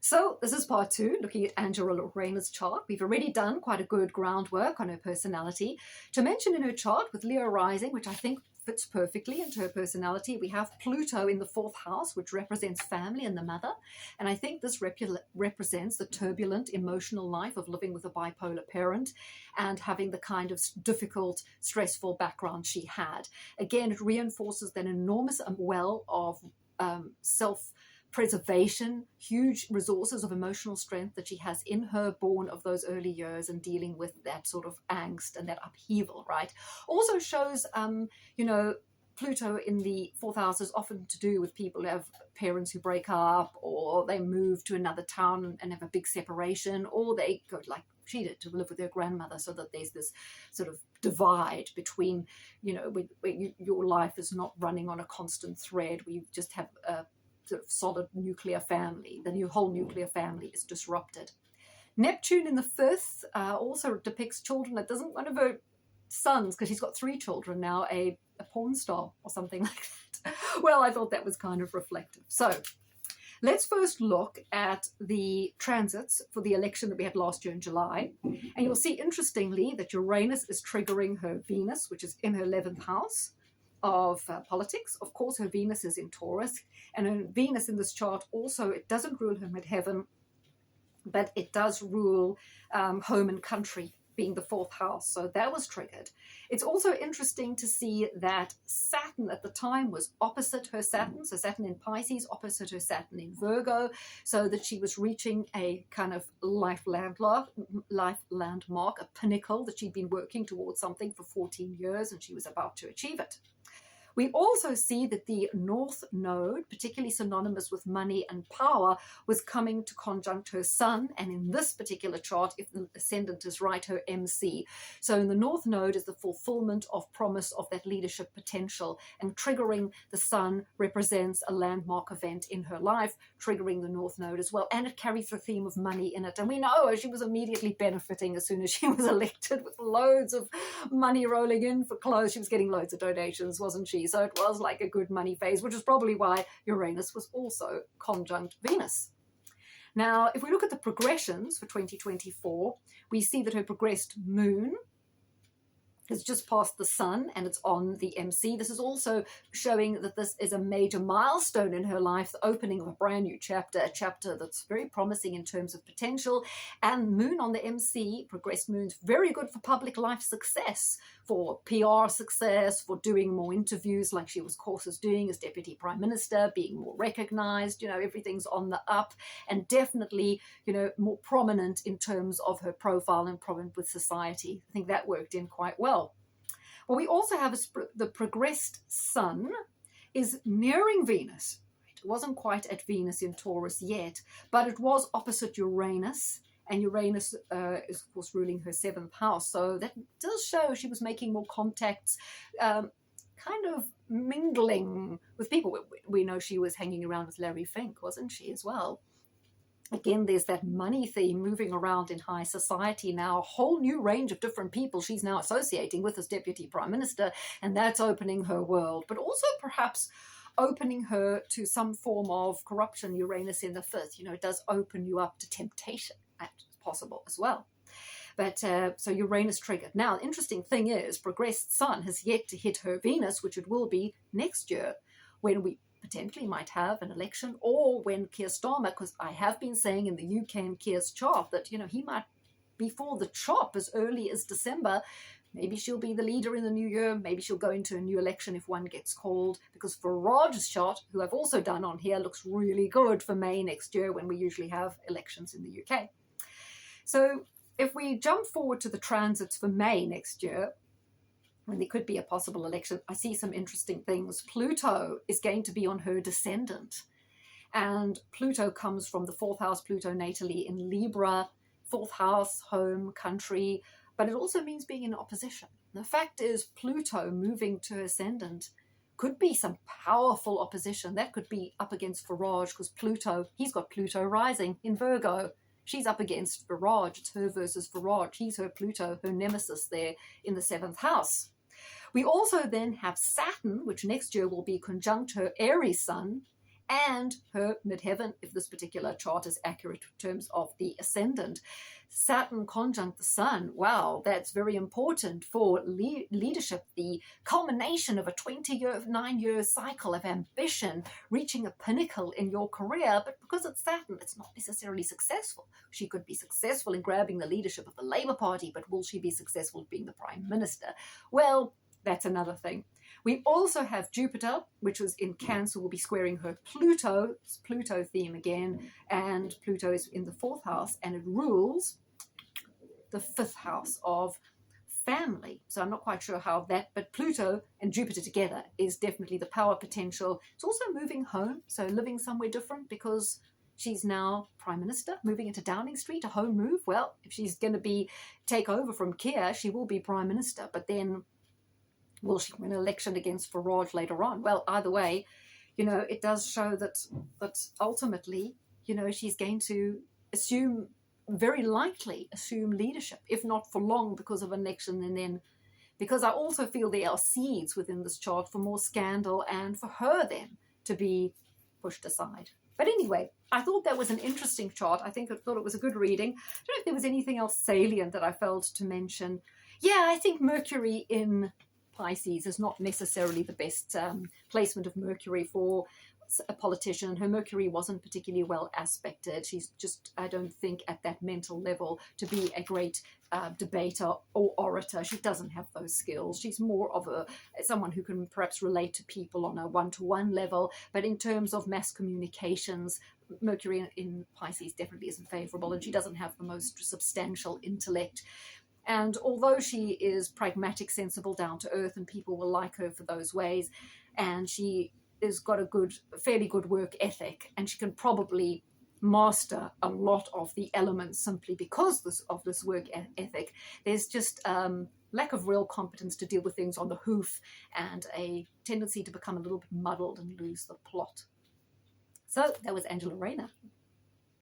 So this is part two, looking at Angela Rayner's chart. We've already done quite a good groundwork on her personality. To mention in her chart with Leo rising, which I think fits perfectly into her personality, we have Pluto in the fourth house, which represents family and the mother. And I think this represents the turbulent emotional life of living with a bipolar parent and having the kind of difficult, stressful background she had. Again, it reinforces that enormous well of self-preservation, huge resources of emotional strength that she has in her, born of those early years and dealing with that sort of angst and that upheaval, right? Also shows, Pluto in the fourth house is often to do with people who have parents who break up, or they move to another town and have a big separation, or they go like she did to live with her grandmother, so that there's this sort of divide between, where your life is not running on a constant thread, where you just have a sort of solid nuclear family. The whole nuclear family is disrupted. Neptune in the fifth also depicts children. It doesn't one of her sons, because she's got three children now, a porn star or something like that. Well, I thought that was kind of reflective. So let's first look at the transits for the election that we had last year in July. And you'll see, interestingly, that Uranus is triggering her Venus, which is in her 11th house of politics. Of course, her Venus is in Taurus, and her Venus in this chart also, it doesn't rule her midheaven, but it does rule home and country, being the fourth house. So that was triggered. It's also interesting to see that Saturn at the time was opposite her Saturn. So Saturn in Pisces, opposite her Saturn in Virgo, so that she was reaching a kind of life landmark, a pinnacle that she'd been working towards something for 14 years, and she was about to achieve it. We also see that the North Node, particularly synonymous with money and power, was coming to conjunct her Sun, and in this particular chart, if the ascendant is right, her MC. So in the North Node is the fulfillment of promise of that leadership potential, and triggering the Sun represents a landmark event in her life, triggering the North Node as well, and it carries the theme of money in it. And we know she was immediately benefiting as soon as she was elected, with loads of money rolling in for clothes. She was getting loads of donations, wasn't she? So it was like a good money phase, which is probably why Uranus was also conjunct Venus. Now, if we look at the progressions for 2024, we see that her progressed moon has just passed the Sun, and it's on the MC. This is also showing that this is a major milestone in her life, the opening of a brand new chapter, a chapter that's very promising in terms of potential. And moon on the MC, progressed moon's very good for public life success, for PR success, for doing more interviews like she was, of course, is doing as Deputy Prime Minister, being more recognized, everything's on the up, and definitely, more prominent in terms of her profile and prominent with society. I think that worked in quite well. What we also have is the progressed Sun is nearing Venus. It wasn't quite at Venus in Taurus yet, but it was opposite Uranus, and Uranus is, of course, ruling her 7th house. So that does show she was making more contacts, kind of mingling with people. We know she was hanging around with Larry Fink, wasn't she, as well? Again, there's that money theme moving around in high society now, a whole new range of different people she's now associating with as Deputy Prime Minister, and that's opening her world, but also perhaps opening her to some form of corruption. Uranus in the 5th, it does open you up to temptation. That's possible as well. But so Uranus triggered. Now, the interesting thing is, progressed Sun has yet to hit her Venus, which it will be next year, when we potentially might have an election, or when Keir Starmer, because I have been saying in the UK and Keir's chart that, he might be for the chop as early as December. Maybe she'll be the leader in the new year. Maybe she'll go into a new election if one gets called, because Farage's chart, who I've also done on here, looks really good for May next year, when we usually have elections in the UK. So if we jump forward to the transits for May next year, when there could be a possible election, I see some interesting things. Pluto is going to be on her descendant. And Pluto comes from the 4th house, Pluto natally in Libra, 4th house, home, country, but it also means being in opposition. The fact is, Pluto moving to her ascendant could be some powerful opposition. That could be up against Farage, because Pluto, he's got Pluto rising in Virgo. She's up against Farage. It's her versus Farage. He's her Pluto, her nemesis there in the 7th house. We also then have Saturn, which next year will be conjunct her Aries Sun, and her midheaven, if this particular chart is accurate in terms of the ascendant. Saturn conjunct the sun. Wow, that's very important for leadership, the culmination of a 9-year cycle of ambition, reaching a pinnacle in your career. But because it's Saturn, it's not necessarily successful. She could be successful in grabbing the leadership of the Labour Party, but will she be successful at being the Prime Minister? Well, that's another thing. We also have Jupiter, which was in Cancer, will be squaring her Pluto. It's Pluto theme again, and Pluto is in the 4th house, and it rules the 5th house of family. So I'm not quite sure how that, but Pluto and Jupiter together is definitely the power potential. It's also moving home, so living somewhere different, because she's now Prime Minister, moving into Downing Street, a home move. Well, if she's going to take over from Keir, she will be Prime Minister, but then will she win an election against Farage later on? Well, either way, it does show that ultimately, she's going to very likely assume leadership, if not for long because of an election, and then because I also feel there are seeds within this chart for more scandal and for her then to be pushed aside. But anyway, I thought that was an interesting chart. I thought it was a good reading. I don't know if there was anything else salient that I felt to mention. Yeah, I think Mercury in Pisces is not necessarily the best placement of Mercury for a politician. Her Mercury wasn't particularly well aspected. She's just, I don't think, at that mental level to be a great debater or orator. She doesn't have those skills. She's more of someone who can perhaps relate to people on a one-to-one level. But in terms of mass communications, Mercury in Pisces definitely isn't favorable, and she doesn't have the most substantial intellect. And although she is pragmatic, sensible, down to earth, and people will like her for those ways, and she has got a fairly good work ethic, and she can probably master a lot of the elements simply because of this work ethic, there's just lack of real competence to deal with things on the hoof, and a tendency to become a little bit muddled and lose the plot. So that was Angela Rayner.